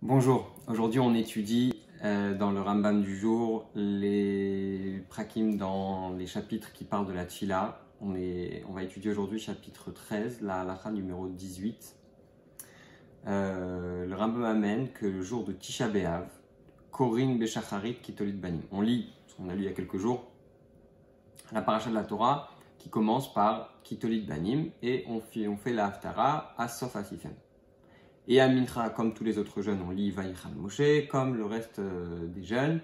Bonjour, aujourd'hui on étudie dans le Rambam du jour les prakim dans les chapitres qui parlent de la Tfila. On va étudier aujourd'hui chapitre 13, la halakha numéro 18. Le Rambam amène que le jour de Tisha B'Av, Korin Beshacharit Kitolit Banim. On lit, on a lu il y a quelques jours, la paracha de la Torah qui commence par Kitolit Banim et on fait la Haftara à Sof Asifem. Et à Mincha, comme tous les autres jeunes, on lit Vayichal Moshe, comme le reste des jeunes.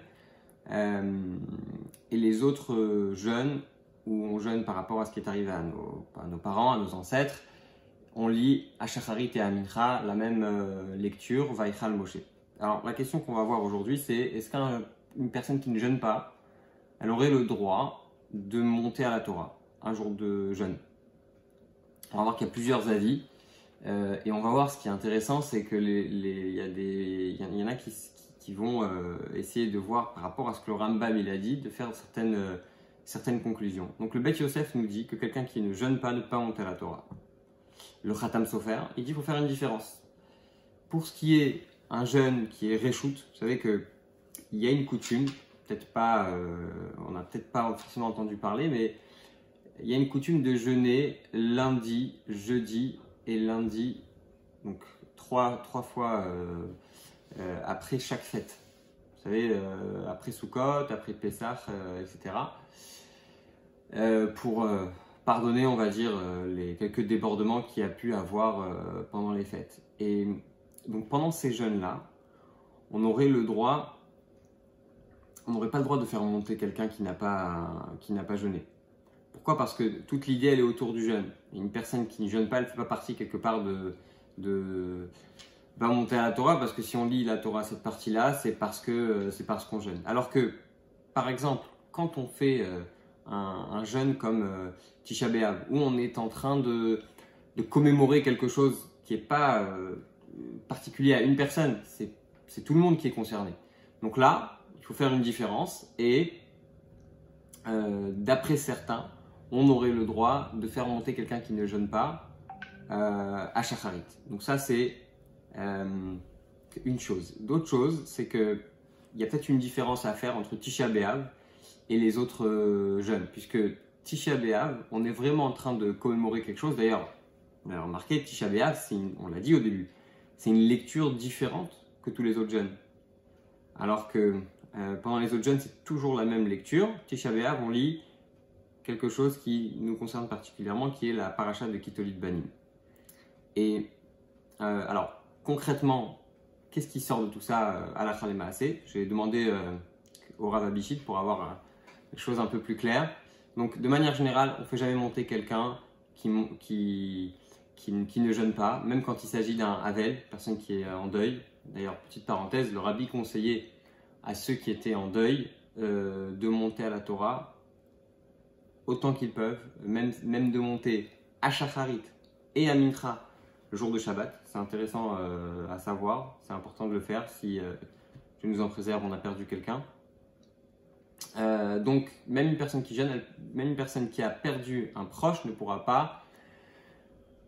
Et les autres jeunes, où on jeûne par rapport à ce qui est arrivé à nos parents, à nos ancêtres, on lit à Shacharit et à Mincha la même lecture, Vayichal Moshe. Alors la question qu'on va voir aujourd'hui, c'est est-ce qu'une personne qui ne jeûne pas, elle aurait le droit de monter à la Torah un jour de jeûne? On va voir qu'il y a plusieurs avis. Et on va voir, ce qui est intéressant, c'est que il y en a qui vont essayer de voir par rapport à ce que le Rambam il a dit, de faire certaines conclusions. Donc le Beth Yosef nous dit que quelqu'un qui ne jeûne pas ne peut pas monter à la Torah. Le Khatam Sofer, il dit qu'il faut faire une différence. Pour ce qui est un jeûne qui est Réchout, vous savez qu'il y a une coutume, peut-être pas, on n'a peut-être pas forcément entendu parler, mais il y a une coutume de jeûner lundi, jeudi et lundi, donc trois fois après chaque fête. Vous savez, après Sukkot, après Pessah, etc. Pour pardonner, on va dire, les quelques débordements qu'il y a pu avoir pendant les fêtes. Et donc pendant ces jeûnes-là, on n'aurait pas le droit de faire monter quelqu'un qui n'a pas jeûné. Pourquoi? Parce que toute l'idée, elle est autour du jeûne. Une personne qui ne jeûne pas, elle ne fait pas partie quelque part va monter à la Torah, parce que si on lit la Torah, cette partie-là, c'est parce qu'on jeûne. Alors que, par exemple, quand on fait un jeûne comme Tisha B'Av, où on est en train de commémorer quelque chose qui n'est pas particulier à une personne, c'est tout le monde qui est concerné. Donc là, il faut faire une différence et d'après certains, on aurait le droit de faire monter quelqu'un qui ne jeûne pas à Shacharit. Donc ça, c'est une chose. D'autre chose, c'est qu'il y a peut-être une différence à faire entre Tisha B'Av et les autres jeûnes, puisque Tisha B'Av, on est vraiment en train de commémorer quelque chose. D'ailleurs, on a remarqué, Tisha B'Av, on l'a dit au début, c'est une lecture différente que tous les autres jeûnes. Alors que pendant les autres jeûnes, c'est toujours la même lecture. Tisha B'Av, on lit quelque chose qui nous concerne particulièrement, qui est la paracha de Kitolit Banim. Et alors, concrètement, qu'est-ce qui sort de tout ça à la Halakha Maaseh? J'ai demandé au Rav Abishit pour avoir les choses un peu plus claires. Donc, de manière générale, on ne fait jamais monter quelqu'un qui ne jeûne pas, même quand il s'agit d'un Havel, personne qui est en deuil. D'ailleurs, petite parenthèse, le Rabbi conseillait à ceux qui étaient en deuil de monter à la Torah autant qu'ils peuvent, même de monter à Shacharit et à Mincha le jour de Shabbat. C'est intéressant à savoir, c'est important de le faire. Si Dieu nous en préserve, on a perdu quelqu'un. Donc, même une personne qui jeûne, même une personne qui a perdu un proche ne pourra pas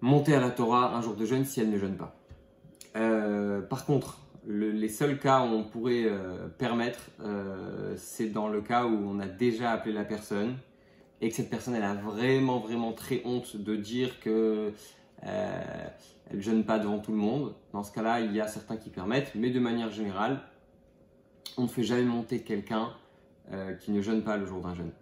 monter à la Torah un jour de jeûne si elle ne jeûne pas. Par contre, les seuls cas où on pourrait permettre, c'est dans le cas où on a déjà appelé la personne et que cette personne elle a vraiment très honte de dire que elle jeûne pas devant tout le monde. Dans ce cas-là, il y a certains qui permettent, mais de manière générale, on ne fait jamais monter quelqu'un qui ne jeûne pas le jour d'un jeûne.